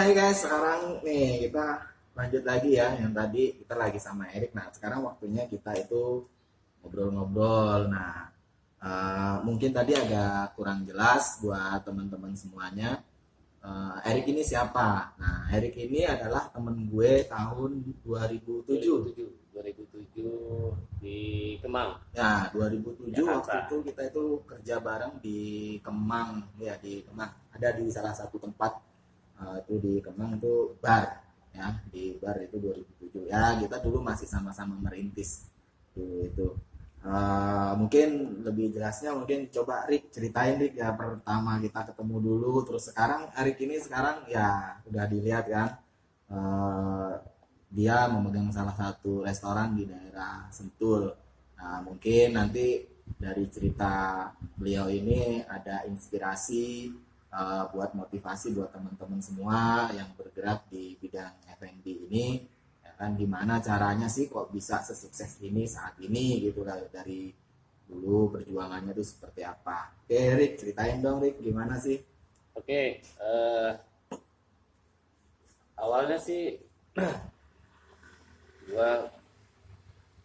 Hai guys, sekarang nih kita lanjut lagi ya. Yang tadi kita lagi sama Erik. Nah, sekarang waktunya kita itu ngobrol-ngobrol. Nah, mungkin tadi agak kurang jelas buat teman-teman semuanya. Erik ini siapa? Nah, Erik ini adalah temen gue tahun 2007. 2007 di Kemang, Ya, 2007 waktu Jakarta. itu kita itu kerja bareng di Kemang, ya di Kemang. Ada di salah satu tempat itu di Kemang itu bar, ya di bar itu 2007. Ya kita dulu masih sama-sama merintis dulu itu. Mungkin lebih jelasnya mungkin coba Rick ceritain Rick ya pertama kita ketemu dulu, terus sekarang Rick ini sekarang ya udah dilihat kan. Eh, Dia memegang salah satu restoran di daerah Sentul. Nah, mungkin nanti dari cerita beliau ini ada inspirasi buat motivasi buat teman-teman semua yang bergerak di bidang F&B ini, ya kan gimana caranya sih kok bisa sesukses ini saat ini gitu lah dari dulu perjuangannya itu seperti apa. Oke, Rick, ceritain dong Rick gimana sih? Oke, awalnya sih gua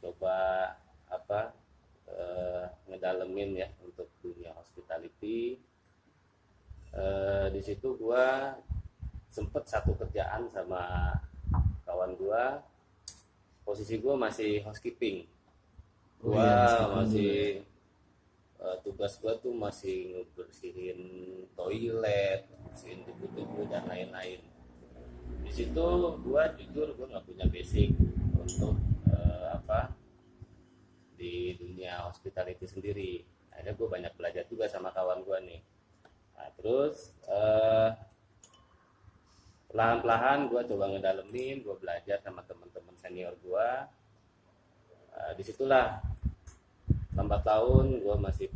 coba apa ngedalemin ya untuk dunia hospitality. Di situ gua sempet satu kerjaan sama kawan gua, posisi gua masih housekeeping. Oh iya, Gua meskipun dulu ya. masih tugas gua tuh masih ngebersihin toilet, bersihin tubuh-tubuh dan lain-lain. Di situ gua jujur gua nggak punya basic untuk di dunia hospitality sendiri. Akhirnya gue banyak belajar juga sama kawan gue nih. Nah, terus perlahan-lahan gue coba ngedalemin, gue belajar sama teman-teman senior gue. Disitulah lambat laun gue masih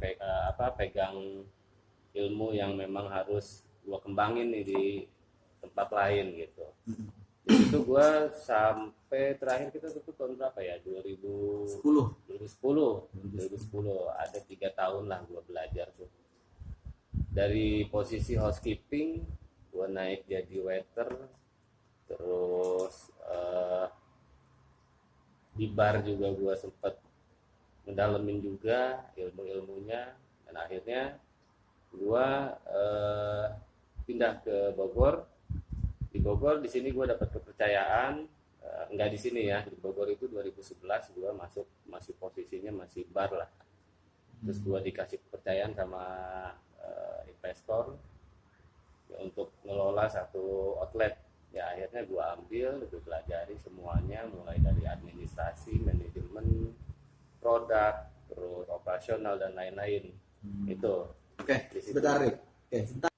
pegang ilmu yang memang harus gue kembangin nih di tempat lain gitu. Di situ gue sampai terakhir kita tuh tahun berapa ya, 10. 2010 ada 3 tahun lah gue belajar tuh dari posisi housekeeping. Gue naik jadi waiter, terus di bar juga gue sempet ngedalemin juga ilmu-ilmunya, dan akhirnya gue pindah ke Bogor. Di Bogor di sini gue dapat kepercayaan, enggak di sini ya, di Bogor itu 2011 gue masih posisinya masih bar lah. Terus gue dikasih kepercayaan sama investor ya, untuk ngelola satu outlet. Ya akhirnya gue ambil, gue pelajari semuanya mulai dari administrasi, manajemen, produk, terus operasional dan lain-lain. Itu Oke, di situ. sebentar Rick. Oke, sebentar.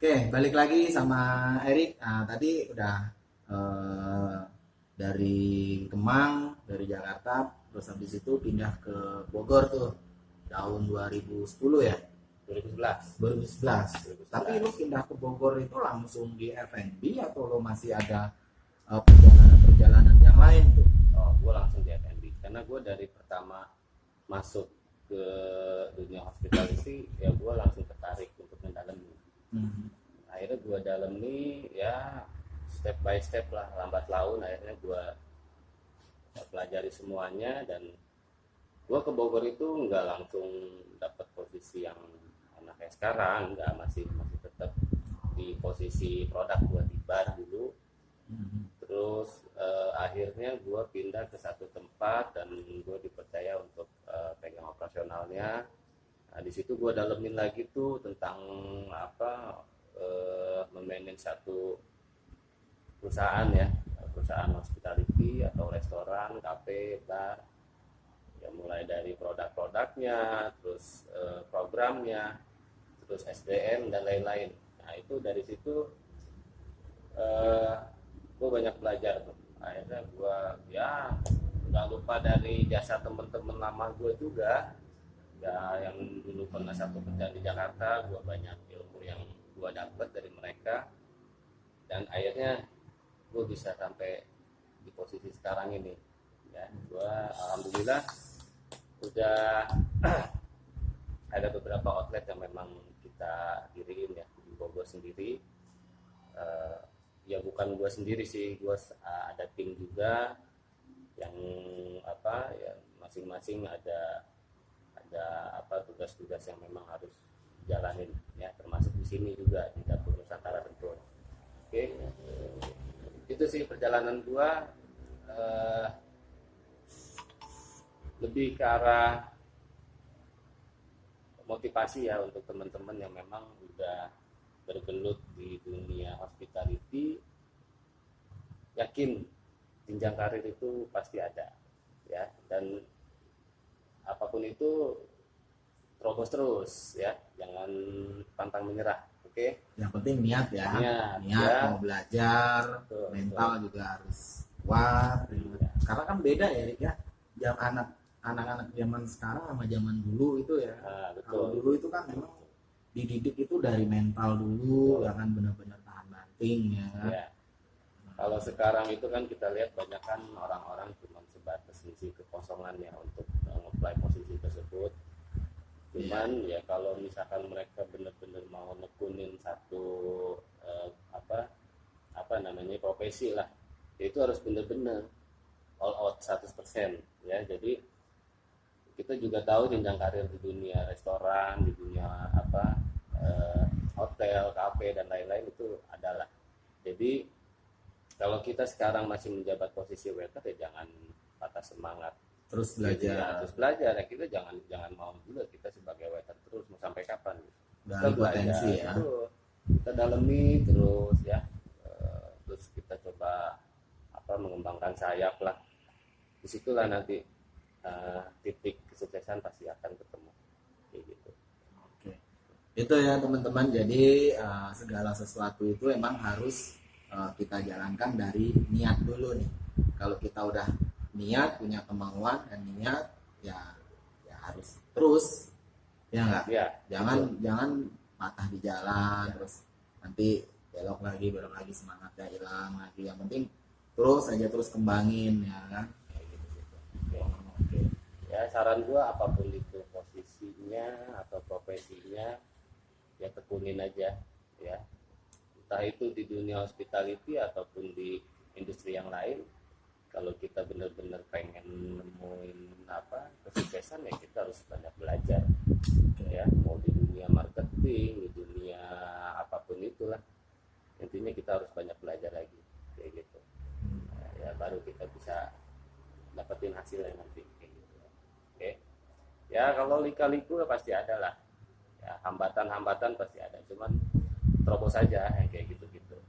Oke, balik lagi sama Erik. Nah, tadi udah eh, dari Kemang, dari Jakarta, terus habis itu pindah ke Bogor tuh tahun 2010 ya, 2011. 2011. Tapi lu 2011. pindah ke Bogor itu langsung di F&B atau lu masih ada perjalanan-perjalanan yang lain tuh? Oh, gue langsung di F&B karena gue dari pertama masuk ke dunia hospitality ya gue langsung tertarik untuk mendalami. Hmm. Akhirnya gue dalemi ya step by step lah, lambat laun akhirnya gue pelajari semuanya. Dan gue ke Bogor itu nggak langsung dapat posisi yang enak kayak sekarang, nggak, masih masih tetap di posisi produk gue di bar dulu. Hmm. Terus akhirnya gue pindah ke satu tempat dan gue dipercaya untuk pegang operasionalnya. Nah, di situ gue dalemin lagi tuh tentang memanage satu perusahaan ya, perusahaan hospitality atau restoran, kafe, bar. Ya mulai dari produk-produknya, terus programnya, terus SDM dan lain-lain. Nah itu dari situ eh, gue banyak belajar tuh. Akhirnya gue ya nggak lupa dari jasa temen-temen lama gue juga ya, yang dulu pernah satu kerjaan di Jakarta. Gue banyak ilmu yang gue dapat dari mereka, dan akhirnya gue bisa sampai di posisi sekarang ini ya. Gue alhamdulillah udah ada beberapa outlet yang memang kita diriin ya di Bogor sendiri. Ya bukan gue sendiri sih, gue ada tim juga yang apa ya, masing-masing ada apa tugas-tugas yang memang harus jalanin ya, termasuk di sini juga di Dapur Nusantara Tentu. Oke, itu sih perjalanan gue, lebih ke arah motivasi ya untuk teman-teman yang memang udah bergelut di dunia hospitality. Yakin jenjang karir itu pasti ada ya, dan apapun itu terobos terus ya, jangan pantang menyerah. Oke, Yang penting niat ya. Niat, Niat ya. mau belajar, Betul, mental juga harus kuat. Iya. Karena kan beda ya Rik ya. Jam anak-anak zaman sekarang sama zaman dulu itu ya. Nah, Kalau betul. dulu itu kan memang dididik itu dari mental dulu, Betul. ya kan, benar-benar tahan banting ya. Ya. Kalau sekarang itu kan kita lihat banyak kan orang-orang cuma sebatas isi kekosongan ya untuk nge-apply posisi tersebut. Cuman ya kalau misalkan mereka benar-benar mau nekunin satu apa namanya profesi lah, ya itu harus benar-benar all out 100% ya. Jadi kita juga tahu jenjang karir di dunia restoran, di dunia hotel, kafe dan lain-lain itu adalah. Jadi kalau kita sekarang masih menjabat posisi waiter ya jangan patah semangat. Terus Gitu ya, belajar terus belajar ya, kita jangan mau juga kita sebagai waiter terus mau sampai kapan gitu. Kita dari potensi ya. betul. Kita dalemi terus ya. Terus kita coba mengembangkan sayap lah. Disitulah nanti titik kesuksesan pasti akan ketemu kayak gitu. Oke. Itu ya teman-teman. Jadi segala sesuatu itu emang harus kita jalankan dari niat dulu nih. Kalau kita udah niat, punya kemauan dan niat, ya harus terus, ya enggak? Ya, Jangan patah di jalan, terus nanti belok lagi semangatnya hilang lagi. Yang penting terus kembangin ya kan. Kayak gitu. oke. Ya saran gua apapun itu posisinya atau profesinya ya tekunin aja ya. Entah itu di dunia hospitality ataupun di industri yang lain. Kalau kita benar-benar pengen nemuin kesuksesan ya kita harus banyak belajar ya, mau di dunia marketing, di dunia apapun itulah, intinya kita harus banyak belajar lagi kayak gitu. Ya baru kita bisa dapetin hasilnya nanti kayak gitu. Oke ya, kalau lika-liku ya pasti ada lah ya, hambatan-hambatan pasti ada, cuman terobos saja yang kayak gitu-gitu.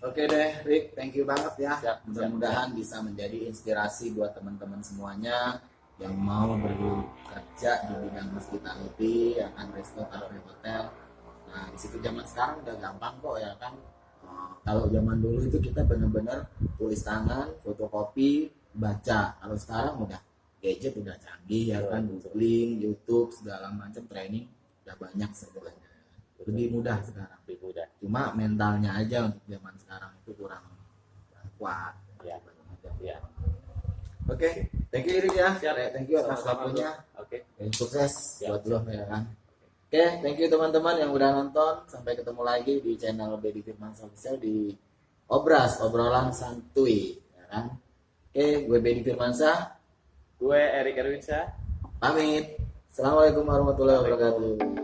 Oke deh, Rick, thank you banget ya. Siap, Mudah-mudahan bisa menjadi inspirasi buat teman-teman semuanya yang mau bekerja di bidang hospitality, ya kan, resto, cafe, hotel. Nah, di situ zaman sekarang udah gampang kok ya kan. Kalau zaman dulu itu kita benar-benar tulis tangan, fotokopi, baca. Kalau sekarang udah gadget udah canggih ya kan, googling, YouTube, segala macam training udah banyak semuanya. Lebih mudah sekarang. Lebih mudah. Cuma mentalnya aja untuk zaman sekarang itu kurang kuat. Ya. Ya. Oke, thank you Irik ya. Siap. Thank you atas Sama-sama, waktunya. Oke. Dan sukses Siap, buat lo ya kan. Oke, thank you teman-teman yang udah nonton. Sampai ketemu lagi di channel Bedi Firmansyah Official di obrolan santuy ya kan. Oke, gue Bedi Firmansyah. Gue Erik Erwinsyah. Pamit. Assalamualaikum warahmatullahi wabarakatuh.